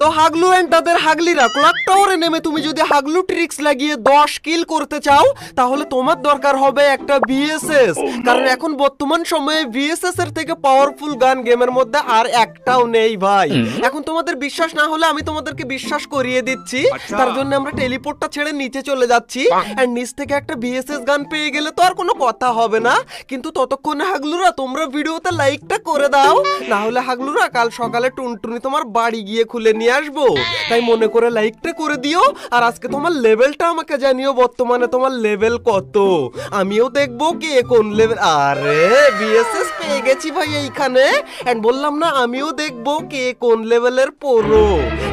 তো হাগলু এন্ড তাদের হাগলিরা ক্লক টাওয়ারে নেমে তুমি যদি হাগলু ট্রিক্স লাগিয়ে 10 কিল করতে চাও তাহলে তোমার দরকার হবে একটা বিএসএস, কারণ এখন বর্তমান সময়ে বিএসএস এর থেকে পাওয়ারফুল গান গেমের মধ্যে আর একটাও নেই ভাই। এখন তোমাদের বিশ্বাস না হলে আমি তোমাদেরকে বিশ্বাস করিয়ে দিচ্ছি। তার জন্য আমরা টেলিপোর্টটা ছেড়ে নিচে চলে যাচ্ছি এন্ড নিচ থেকে একটা বিএসএস গান পেয়ে গেলে তো আর কোনো কথা হবে না। কিন্তু ততক্ষণে হাগলুরা তোমরা ভিডিওতে লাইকটা করে দাও, না হলে হাগলুরা কাল সকালে টুনটুনি তোমার বাড়ি গিয়ে খুলে নিয়ে আসবো। তাই মনে করে লাইকটা করে দিও আর আজকে তোমার লেভেলটা আমাকে জানিও, বর্তমানে তোমার লেভেল কত, আমিও দেখবো কে কোন লেভেল। আরে বিএসএস পেয়ে গেছি ভাই এইখানে এন্ড বললাম না আমিও দেখবো কে কোন লেভেলের প্রো।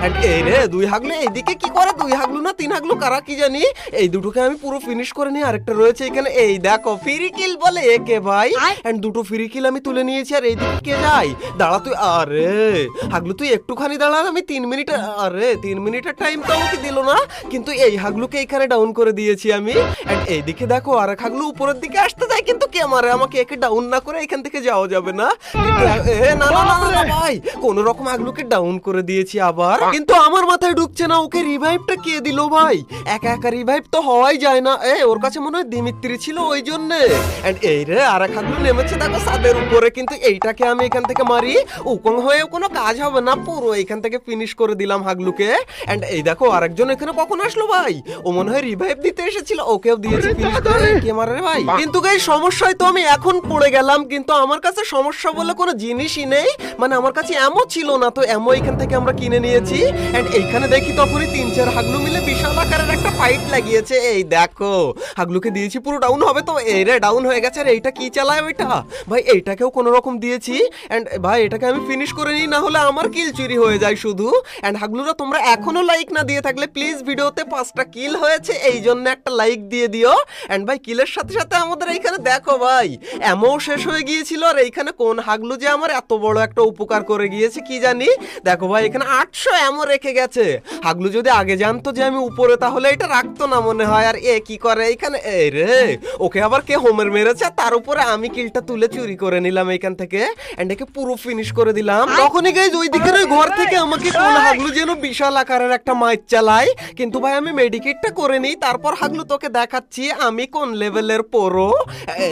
এন্ড এই রে দুই হাগলু এইদিকে কি করে, দুই হাগলু না তিন হাগলু কারা কি জানি, এই দুটোকে আমি পুরো ফিনিশ করে নিই। আরেকটা রয়েছে এখানে, এই দেখো ফ্রি কিল বলে একে ভাই। এন্ড দুটো ফ্রি কিল আমি তুলে নিয়েছি। আর এইদিকে কে যায়, দাঁড়া তুই, আরে হাগলু তুই একটুখানি দাঁড়া, আমি 3 মিনিট, আরে 3 মিনিটের টাইম তো আমাকে দিল না, কিন্তু এই হাগলুকে এখানে ডাউন করে দিয়েছি আমি। এন্ড এইদিকে দেখো আর এক হাগলু উপরের দিকে আসতে যায়, কিন্তু কে মারে আমাকে, একে ডাউন না করে এখান থেকে যাওয়া যাবে না। কিন্তু না না না না ভাই, কোন রকম হাগলুকে ডাউন করে দিয়েছি আবার, কিন্তু আমার মাথায় ঢুকছে না ওকে রিভাইভটা কে দিল ভাই, একা একা রিভাইভ তো হওয়াই যায় না। ওর কাছে মনে হয় দিমিত্রি ছিল ওই জন্য। এন্ড এই রে আর এক হাগলু নেমেছে দেখো ছাদের উপরে, কিন্তু এইটাকে আমি এখান থেকে মারি, উকং হয়েও কোনো কাজ হবে না, পুরো এখান থেকে ফিনিশ করে দিলাম হাগলুকে। এন্ড এই দেখো আরেকজন এখানে কখন আসলো ভাই, ও মনে হয় রিভাইভ দিতে এসেছিল, ওকেও দিয়েছি ফিনিশ করে। কে মারে রে ভাই, কিন্তু গাইস সমস্যায় তো আমি এখন পড়ে গেলাম, কিন্তু আমার কাছে সমস্যা বলে কোনো জিনিসই নেই, মানে আমার কাছে এমো ছিল না, তো এমো এখান থেকে আমরা কিনে নিয়েছি। এন্ড এইখানে দেখি তখনই 3-4 হাগলু মিলে বিশাল আকারের একটা ফাইট লাগিয়েছে। এই দেখো হাগলুকে দিয়েছি পুরো ডাউন হবে, তো এই রে ডাউন হয়ে গেছে। আর এইটা কি চালায় ওইটা ভাই, এইটাকেও কোনো রকম দিয়েছি। এন্ড ভাই এটাকে আমি ফিনিশ করে নিই, না হলে আমার কিল চুরি হয়ে যায় শুধু। এন্ড হাগলুরা তোমরা এখনো লাইক না দিয়ে থাকলে প্লিজ, ভিডিওতে 5টা কিল হয়েছে এই জন্য একটা লাইক দিয়ে দিও। এন্ড ভাই কিলের সাথে সাথে আমাদের এইখানে দেখো ভাই এমও শেষ হয়ে গিয়েছিল। আর এইখানে কোন হাগলু যে আমার এত বড় একটা উপকার করে গিয়েছে কি জানি, দেখো ভাই এখানে 800 এমও রেখে গেছে। হাগলু যদি আগে জানতো যে আমি উপরে তাহলে এটা রাখতো না মনে হয়। আর এ কি করে এইখানে, এই রে ওকে আবার কে হোমের মেরেছে, তার উপরে আমি কিলটা তুলে চুরি করে নিলাম এইখান থেকে। এন্ড একে পুরো ফিনিশ করে দিলাম। তখনই গাইজ ওই দিকের ওই ঘর থেকে আমাকে কোন হাগলু যেন বিশাল আকারের একটা মাইক চালায়, কিন্তু ভাই আমি মেডিকেটটা করে নিই, তারপর হাগলু তোকে দেখাচ্ছি আমি কোন লেভেলের প্রো।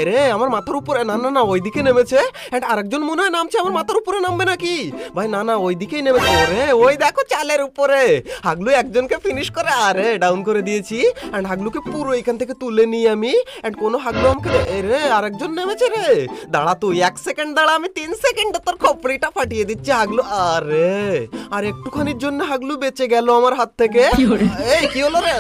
রে আমার মাথার উপরে, না না না ওইদিকে নেমেছে। এন্ড আরেকজন মনে হয় নামছে আমার মাথার উপরে, নামবে নাকি ভাই, না না ওইদিকেই নেমেছে। ওরে ওই দেখো চালের উপরে হাগলু একজনকে ফিনিশ করে আরে ডাউন করে দিয়েছি। এন্ড হাগলুকে পুরো এখান থেকে তুলে নিই আমি। এন্ড কোন হাগলু আমাকে, রে আরেকজন নেমেছে রে, দাঁড়া তুই 1 সেকেন্ড দাঁড়া, আমি 3 সেকেন্ডে তোর খপরিটা ফাটিয়ে দিচ্ছি হাগলু। আরে আর একটুখানির জন্য হাগলু বেঁচে গেল আমার হাত থেকে। এই কি হলো রে,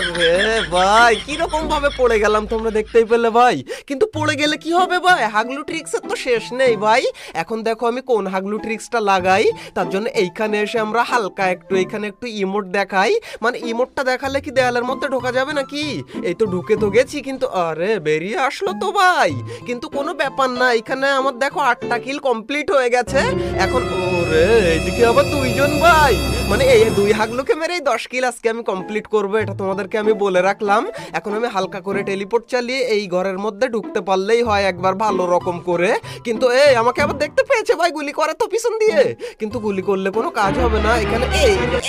ভাই কি রকম ভাবে পড়ে গেলাম তোমরা দেখতেই পেলে ভাই, কিন্তু পড়ে গেলে কি হবে ভাই, হাগলু ট্রিক্সের তো শেষ নেই ভাই। এখন দেখো আমি কোন হাগলু ট্রিক্সটা লাগাই, তার জন্য এইখানে এসে আমরা হালকা একটু এখানে একটু ইমোট দেখাই, মানে ইমোটটা দেখালে কি দেয়ালের মধ্যে ঢোকা যাবে নাকি, এই তো ঢুকে তো গেছি, কিন্তু আরে বেরিয়ে আসলো তো ভাই, কিন্তু কোনো ব্যাপার না। এখানে আমার দেখো 8টা কিল কমপ্লিট হয়ে গেছে এখন। ওরে এইদিকে আবার 2জন ভাই, মানে এই 2 হাগলুকে মেরে 10 কিল আজকে আমি কমপ্লিট করবো, এটা তোমাদেরকে আমি বলে রাখলাম। এখন আমি হালকা করে টেলিপোর্ট চালিয়ে এই ঘরের মধ্যে ঢুকতে পারলেই হয় একবার ভালো রকম করে, কিন্তু এই আমাকে আবার দেখতে পেয়েছে ভাই, গুলি করে তো পিছন দিয়ে, কিন্তু গুলি করলে কোনো কাজ হবে না এখানে।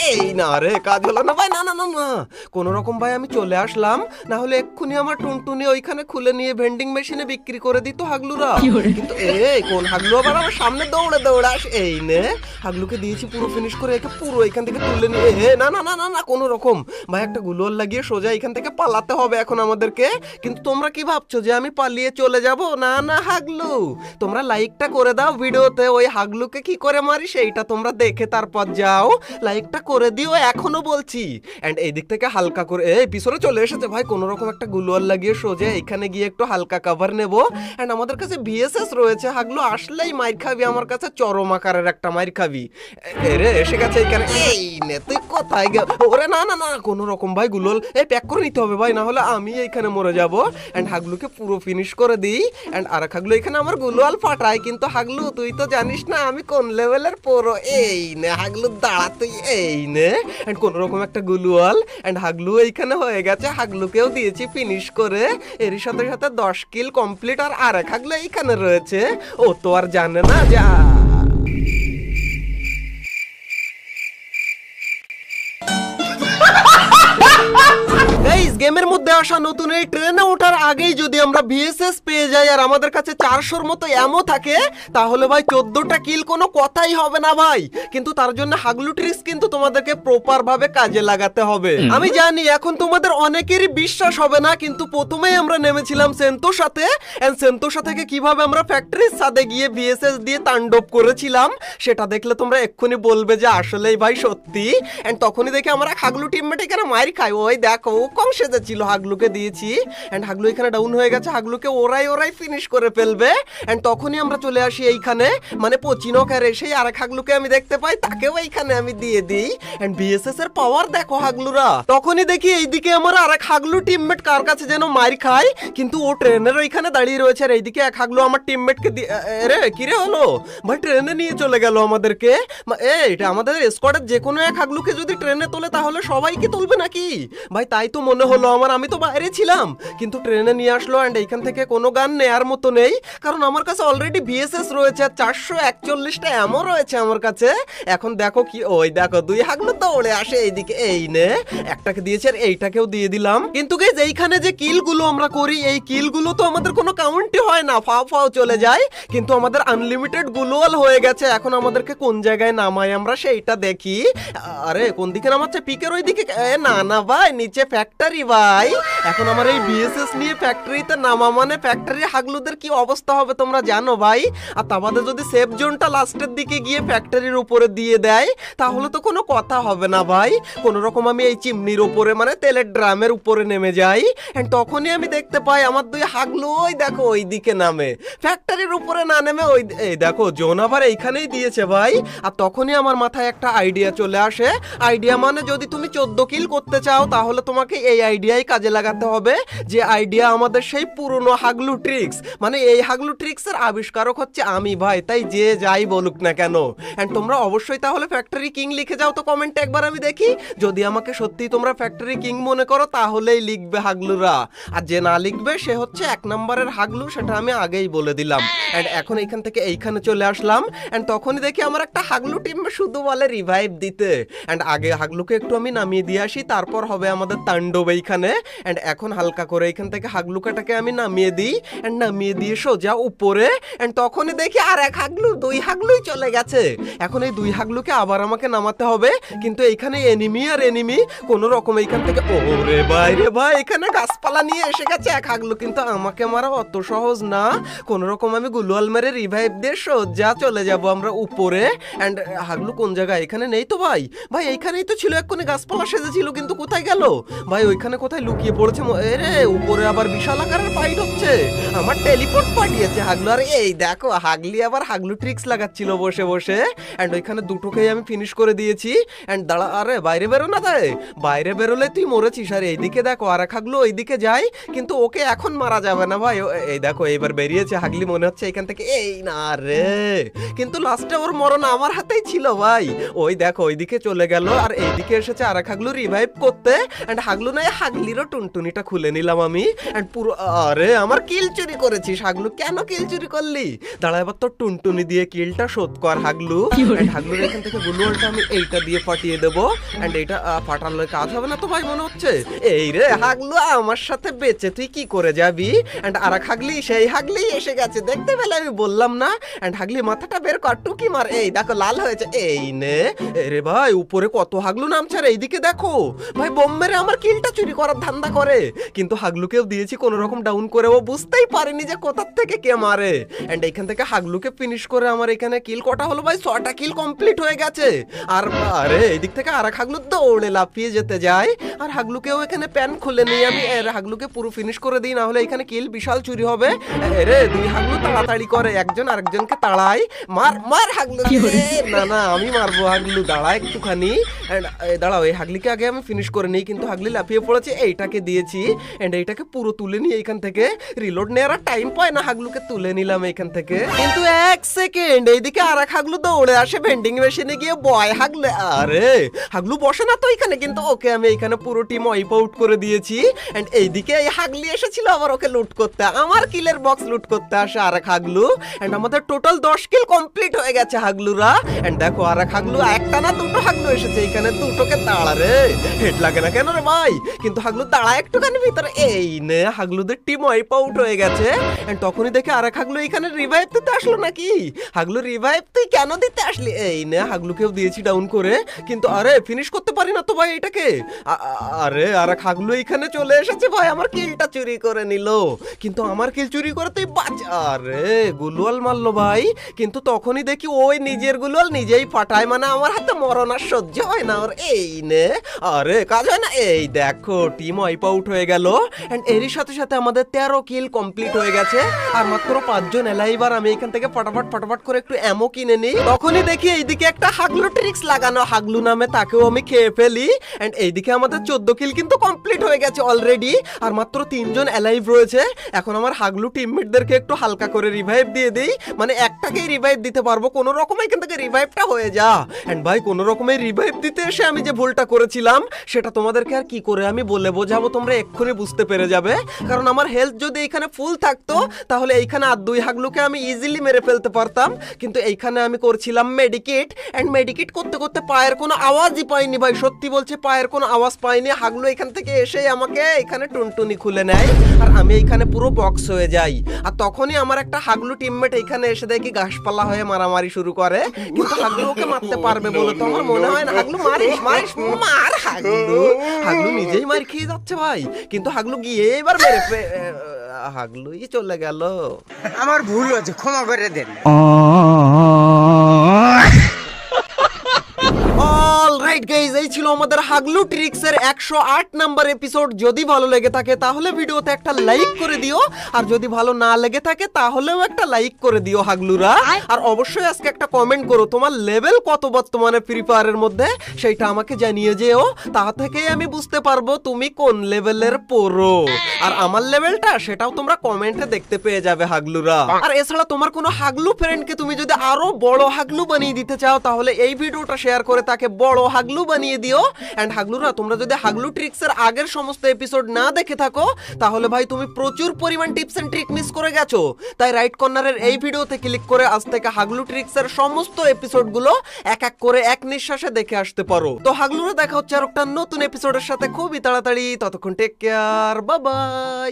এই না রে কাজ হলো না ভাই, না না না না কোন রকম ভাই আমি চলে আসলাম, না হলে এক্ষুনি আমার টুনটুনি ওইখানে খুলে নিয়ে ভেন্ডিং মেশিনে বিক্রি করে দিত হাগলুরা। কিন্তু এই কোন হাগলু আবার আমার সামনে দৌড়ে দৌড়ে আস, এই নে হাগলুকে দিয়েছি পুরো ফিনিশ করে, একে পুরো এখান থেকে তুলে নিয়ে, না না না না না কোন রকম ভাই একটা গুলোর লাগিয়ে সোজা এখান থেকে পালাতে হবে এখন আমাদেরকে। কিন্তু তোমরা কি ভাবছো যে আমি পালিয়ে চলে যাব, না না হাগলু তোমরা লাইকটা করে দাও ভিডিওতে, ওই হাগলুকে কি করে মারি সেইটা তোমরা দেখে তারপর যাও, লাইকটা করে দিও এখনো বলছি। এন্ড এই দিক থেকে হালকা করে এই পিছনে চলে এসেছে ভাই, কোন রকম একটা গুলোয়ার লাগিয়ে সোজা এখানে গিয়ে একটু হালকা কভার নেব। এন্ড আমাদের কাছে বিএসএস রয়েছে, হাগলু আসলেই মাইর খাবি, আমার কাছে চরম আকারের একটা মাইর খাবি। রে এসে গেছে এখানে, এই নে তুই কোথায় গেল, ওরে না না না কোন রকম ভাই গুলোল এই প্যাক করে নিতে হবে ভাই, না হলে আমি এইখানে মরে যাব। এন্ড হাগলুকে পুরো ফিনিশ করে দিই। এন্ড আর হাগলু এখানে আমার গুলোয়াল ফাটায়, কিন্তু হাগলু তুই তো জানিস না আমি কোন লেভেলের প্রো। এই নে হাগলু দাঁড়া তুই, এই নে। এন্ড কোন রকম একটা গুলোয়াল, এন্ড হাগলু এইখানে হয়ে গেছে, হাগলুকেও দিয়েছি ফিনিশ করে। এর সাথে সাথে 10 কিল কমপ্লিট। আর আরেক হাগলু এইখানে রয়েছে, ও তো আর জানে না যে গেমের মধ্যে আসা নতুন এই ট্রেনে ওঠার আগেই যদি আমরা ভিএসএস পেয়ে যাই আর আমাদের কাছে 400-র মতো অ্যামো থাকে, তাহলে ভাই 14টা কিল কোনো কথাই হবে না ভাই। কিন্তু তার জন্য হাগলু ট্রিক্স কিন্তু তোমাদেরকে প্রপার ভাবে কাজে লাগাতে হবে। আমি জানি এখন তোমাদের অনেকেরই বিশ্বাস হবে না, কিন্তু প্রথমেই আমরা নেমেছিলাম সেন্তোসাতে, এন্ড সেন্তোসা থেকে কিভাবে আমরা ফ্যাক্টরির ছাদে গিয়ে ভিএসএস দিয়ে তাণ্ডব করেছিলাম সেটা দেখলে তোমরা এক্ষুনি বলবে যে আসলেই ভাই সত্যি। এন্ড তখনই দেখে আমরা হাগলু টিমমেট এখানে মাইর খাই। ওই দেখো ও কম সেজে ছিল, হাগলুকে দিয়েছি এন্ড হাগলু এখানে ডাউন হয়ে গেছে, হাগলুকে ওরাই ফিনিশ করে ফেলবে। এন্ড তখনই আমরা চলে আসি এইখানে, মানে পচিনকার এসেই আরেক হাগলুকে আমি দেখতে পাই, তাকেও এইখানে আমি দিয়ে দিই। এন্ড ভিএসএস এর পাওয়ার দেখো হাগলুরা। তখনই দেখি এইদিকে আমার আরেক হাগলু টিমমেট কার কাছে যেন মাইর খায়, কিন্তু ও ট্রেনের ওইখানে দাঁড়িয়ে রয়েছে। আর এইদিকে এক হাগলু আমার টিমমেটকে রে কি রে হলো ভাই, ট্রেনে নিয়ে চলে গেল আমাদেরকে। এটা আমাদের স্কোয়াডের যে কোনো এক হাগলুকে যদি ট্রেনে তোলে তাহলে সবাইকে তুলবে নাকি ভাই? তাই তো মনে হলো আমার, আমি তো বাইরে ছিলাম কিন্তু ট্রেনে নিয়ে আসলো। এন্ড এইখান থেকে কোনো গান নেয়ার মতো নেই, কারণ আমার কাছে অলরেডি ভিএসএস রয়েছে, 441টা অ্যামো রয়েছে আমার কাছে। এখন দেখো কি, ওই দেখো দুই হাগলু দৌড়ে আসে এইদিকে, এই নে একটাকে দিয়েছে আর এইটাকেও দিয়ে দিলাম। কিন্তু গাইস এইখানে যে কিলগুলো আমরা করি, এই কিলগুলো তো আমাদের কোনো কাউন্টই হয় না, ফাও চলে যায়। কিন্তু আমাদের আনলিমিটেড গ্লোয়াল হয়ে গেছে। এখন আমাদেরকে কোন জায়গায় নামাই আমরা সেইটা দেখি। আরে কোন দিকে নামাচ্ছে? পিকের ওই দিকে? না ভাই, নিচে ফ্যাক্টরি ভাই। এখন আমার এই ভিএসএস নিয়ে ফ্যাক্টরিতে নামা মানে ফ্যাক্টরি হাগলুদের কি অবস্থা হবে তোমরা জানো ভাই। আর তা বাদে যদি সেফ জোনটা লাস্টের দিকে গিয়ে ফ্যাক্টরির উপরে দিয়ে দেয় তাহলে তো কোনো কথা হবে না ভাই। কোন রকম আমি এই চিমনির উপরে মানে তেলের ড্রামের উপরে নেমে যাই। এন্ড তখনই আমি দেখতে পাই আমার দুই হাগলু ওই দেখো ওই দিকে নামে, ফ্যাক্টরির উপরে না নেমে ওই এই দেখো জোন আবার এইখানেই দিয়েছে ভাই। আর তখনই আমার মাথায় একটা আইডিয়া চলে আসে। আইডিয়া মানে যদি তুমি 14 কিল করতে চাও তাহলে তোমাকে এই আইডিয়াই কাজে লাগাতে হবে, যে আইডিয়া আমাদের সেই পুরনো হাগলু ট্রিক্স। মানে এই হাগলু ট্রিক্স এর আবিষ্কারক হচ্ছে আমি ভাই, তাই যে যাই বলুক না কেন। এন্ড তোমরা অবশ্যই তাহলে ফ্যাক্টরি কিং লিখে যাও তো কমেন্টে একবার আমি দেখি। যদি আমাকে সত্যি তোমরা ফ্যাক্টরি কিং মনে করো তাহলেই লিখবে হাগলুরা, আর যে না লিখবে সে হচ্ছে 1 নম্বরের হাগলু, সেটা আমি আগেই বলে দিলাম। এন্ড এখন এইখান থেকে এইখানে চলে আসলাম। এন্ড তখনই দেখি আমার একটা হাগলু টিম শুধু বলে রিভাইভ দিতে। এন্ড আগে হাগলুকে একটু আমি নামিয়ে দিয়ে আসি, তারপর হবে আমাদের তাণ্ডব এইখানে। এন্ড এখন হালকা করে এইখান থেকে হাগলুকাটাকে আমি নামিয়ে দিই। এন্ড নামিয়ে দিয়ে সোজা উপরে। এন্ড তখনই দেখি আর এক হাগলু, দুই হাগলুই চলে গেছে। এখন এই দুই হাগলুকে আবার আমাকে নামাতে হবে, কিন্তু এইখানে এনিমি আর এনিমি কোন রকম এইখান থেকে, ওরে ভাই রে ভাই, এখানে গাছপালা নিয়ে এসে গেছে এক হাগলু। কিন্তু আমাকে মারা অত সহজ না, কোন রকম আমি গুলওয়াল মেরে রিভাইভ দিয়ে সোজা চলে যাব আমরা উপরে। এন্ড হাগলু কোন জায়গায়? এখানে নেই তো ভাই। ভাই এইখানেই তো ছিল, এক্ষুনি গাছপালা সেজেছিল, কিন্তু কোথায় গেল ভাই? ওইখানে কোথায় লুকিয়ে পড়েছে? রে উপরে আবার বিশাল আকারের ফাইট হচ্ছে, আমার টেলিপোর্ট পাঠিয়েছে হাগলু। আর এই দেখো হাগলি আবার হাগলু ট্রিক্স লাগাচ্ছিল বসে বসে। এন্ড ওইখানে দুটোকেই আমি ফিনিশ করে দিয়েছি। এন্ড দাঁড়া, আরে বাইরে বেরো না, তাই বাইরে বেরোলে তুই মরেছিস। আর এইদিকে দেখো আর এক হাগলু ওইদিকে যাই, কিন্তু ওকে এখন মারা যাবে না ভাই। এই দেখো এইবার বেরিয়েছে হাগলি, মনে হচ্ছে এখান থেকে। এই না রে, কিন্তু লাস্টে ওর মরণ আমার হাতেই ছিল ভাই। ওই দেখো ওইদিকে চলে গেল, আর এইদিকে এসেছে আর এক হাগলু রিভাইভ করতে। এন্ড হাগলু নাই, হাগলিরও টুনটুনিটা খুলে নিলাম আমি। এন্ড পুরো, আরে আমার কিল চুরি করেছিস হাগলু, কেন কিল চুরি করলি? দাঁড়া এবার তোর টুনটুনি দিয়ে কিলটা শোধ কর হাগলু। এন্ড হাগলুর এখান থেকে গুলওয়ালটা আমি এইটা দিয়ে ফাটিয়ে দেবো। এন্ড এইটা ফাটালে কাজ হবে না তো ভাই মনে হচ্ছে। এই রে হাগলু, আমার সাথে বেঁচে তুই কি করে যাবি? এন্ড আর এক হাগলি, সেই হাগলি এসে গেছে, দেখতে পেলে আমি বললাম না? এন্ড হাগলি মাথাটা বের কর, টুকি মার। এই দেখো লাল হয়েছে, এই নে। রে ভাই উপরে কত হাগলু নামছে, আর এইদিকে দেখো ভাই বোম মেরে আমার কিলটা চুরি করার ধান্দা করে। কিন্তু হাগলুকেও দিয়েছি কোন রকম ডাউন করে, ও বুঝতেই পারেনি যে কোথার থেকে কে মারে। এন্ড এইখান থেকে হাগলুকে ফিনিশ করে আমার এখানে কিল কটা হলো ভাই? 6টা কিল কমপ্লিট হয়ে গেছে। আর আরে এইদিক থেকে আর এক হাগলু দৌড়ে লাফিয়ে যেতে যায়, আর হাগলুকেও এখানে প্যান খুলে নিয়ে আমি হাগলুকে পুরো ফিনিশ করে দিই, না হলে এখানে কিল বিশাল চুরি হবে। রে দুই হাগলু তাড়াতাড়ি করে, একজন আরেকজনকে তাড়াই। মার হাগলু। না আমি মারবো হাগলু, দাঁড়া একটুখানি। দাঁড়াও, এই হাগলিকে আগে আমি ফিনিশ করে নিই। কিন্তু হাগলি লাফিয়ে পড়েছে, এইটাকে দিয়েছি। এন্ড এইটাকে পুরো তুলে নিয়ে এইখান থেকে রিলোড নেওয়ার টাইম পায় না, হাগলুকে তুলে নিলাম এইখান থেকে। কিন্তু 1 সেকেন্ড, এইদিকে আর এক হাগলু দৌড়ে আসে ভেন্ডিং মেশিনে গিয়ে বয় হাগলু। আরে হাগলু বসে না তো এখানে, কিন্তু ওকে আমি এইখানে পুরো টিম ওয়াইপ আউট করে দিয়েছি। এন্ড এইদিকে এই হাগলি এসেছিল আবার ওকে লুট করতে, আমার কিলের বক্স লুট করতে আসে আর এক হাগলু। হাগলু। এন্ড আমাদের টোটাল 10 কিল কমপ্লিট হয়ে গেছে হাগলুরা। এন্ড দেখো আর এক হাগলু, একটা না দুটো হাগলু এসেছে এখানে, দুটোকে তাড়া রে। হেড লাগে না কেন রে ভাই? কিন্তু হাগলু তাড়া একটুখানি ভিতরে। এই নে হাগলুদের টিম ওয়াইপ আউট হয়ে গেছে। এন্ড তখনই দেখে আর এক হাগলু এখানে রিভাইভ দিতে আসলো নাকি? হাগলু রিভাইভ তুই কেন দিতে আসলি? এই নে হাগলুকেও দিয়েছি ডাউন করে, কিন্তু আরে ফিনিশ করতে পারি না তো ভাই এটাকে। আরে আর এক হাগলু এখানে চলে এসেছে ভাই, আমার কিলটা চুরি করে নিল। কিন্তু আমার কিল চুরি করে তুই বাঁচ। আরে গুলওয়াল মারলো ভাই, কিন্তু তখনই দেখি ওই নিজের গুলওয়াল নিজেই ফাটায়, মানে আমার হাতে মরণ আর সহ্য হয় না ওর। এই নে, আরে কাজ হয় না। এই দেখো টিম ওয়াইপ আউট হয়ে গেল। এন্ড এরই সাথে সাথে আমাদের 13 কিল কমপ্লিট হয়ে গেছে, আর মাত্র 5 জন এলাইভ। আর আমি এখান থেকে ফটাফট করে একটু অ্যামো কিনে নিই। তখনই দেখি এইদিকে একটা হাগলু ট্রিক্স লাগানো হাগলু নামে, তাকেও আমি খেয়ে ফেলি। এন্ড এইদিকে আমাদের 14 কিল কিন্তু কমপ্লিট হয়ে গেছে অলরেডি, আর মাত্র 3 জন এলাইভ রয়েছে। এখন আমার হাগলু টিমমেটদেরকে একটু হালকা করে রিভাইভ দিয়ে দিই, মানে একটাকেই রিভাইভ দিতে পারবো, কোনো রকমে এখান থেকে রিভাইভটা হয়ে যা। এন্ড ভাই কোনো রকমে রিভাইভ দিতে এসে আমি যে ভুলটা করেছিলাম সেটা তোমাদেরকে আর কি করে আমি বলে বোঝাবো, তোমরা এক্ষুনি বুঝতে পেরে যাবে। কারণ আমার হেলথ যদি এখানে ফুল থাকতো তাহলে এইখানে আর 2 হাগলুকে আমি ইজিলি মেরে ফেলতে পারতাম, কিন্তু এইখানে আমি করছিলাম মেডিকেট। এন্ড মেডিকেট করতে করতে পায়ের কোনো আওয়াজই পাইনি ভাই, সত্যি বলছে পায়ের কোনো আওয়াজ পাইনি। হাগলু এখান থেকে এসে আমাকে এখানে টুনটুনি খুলে নেয়, আর আমি এইখানে পুরো বক্স হয়ে যাই। আর তখনই আমার একটা হাগলু টিমমেট এখানে এসে দেখি ঘাসপালা হয়ে মারামারি শুরু করে, কিন্তু হাগলু ওকে মারতে পারবে বলে তো আমার মনে হয় না। হাগলু মারিস মার। হাগলু নিজেই মার খেয়ে যাচ্ছে ভাই, কিন্তু হাগলু গিয়ে এবার মেরে হাগলুই চলে গেল। আমার ভুল হয়েছে, ক্ষমা করে দেন। অলরাইট গাইস, এই ছিল আমাদের হাগলু ট্রিক্স এর 108 নাম্বার এপিসোড। যদি ভালো লেগে থাকে তাহলে ভিডিওতে একটা লাইক করে দিও, আর যদি ভালো না লেগে থাকে তাহলেও একটা লাইক করে দিও হাগলুরা। আর অবশ্যই আজকে একটা কমেন্ট করো তোমার লেভেল কত বর্তমানে ফ্রি ফায়ারের মধ্যে, সেটা আমাকে জানিয়ে যেও। তা থেকেই আমি বুঝতে পারবো তুমি কোন লেভেলের প্রো। আর আমার লেভেলটা সেটাও তোমরা কমেন্টে দেখতে পেয়ে যাবে হাগলুরা। আর এছাড়া তোমার কোনো হাগলু ফ্রেন্ডকে তুমি যদি আরো বড় হাগলু বানিয়ে দিতে চাও তাহলে এই ভিডিওটা শেয়ার করে তাকে বড় হাগলু বানিয়ে দিও। এন্ড হাগলুরা তোমরা যদি হাগলু ট্রিক্স এর আগের সমস্ত এপিসোড না দেখে থাকো তাহলে ভাই তুমি প্রচুর পরিমাণ টিপস এন্ড ট্রিক মিস করে গেছো। তাই রাইট কর্নারের এই ভিডিওতে ক্লিক করে আজ থেকে হাগলু ট্রিক্স এর সমস্ত এপিসোডগুলো এক এক করে এক নিঃশ্বাসে দেখে আসতে পারো। তো হাগলুরা দেখা হচ্ছে আর একটা নতুন এপিসোডের সাথে খুবই তাড়াতাড়ি। ততক্ষণ টেক কেয়ার, বাই বাই।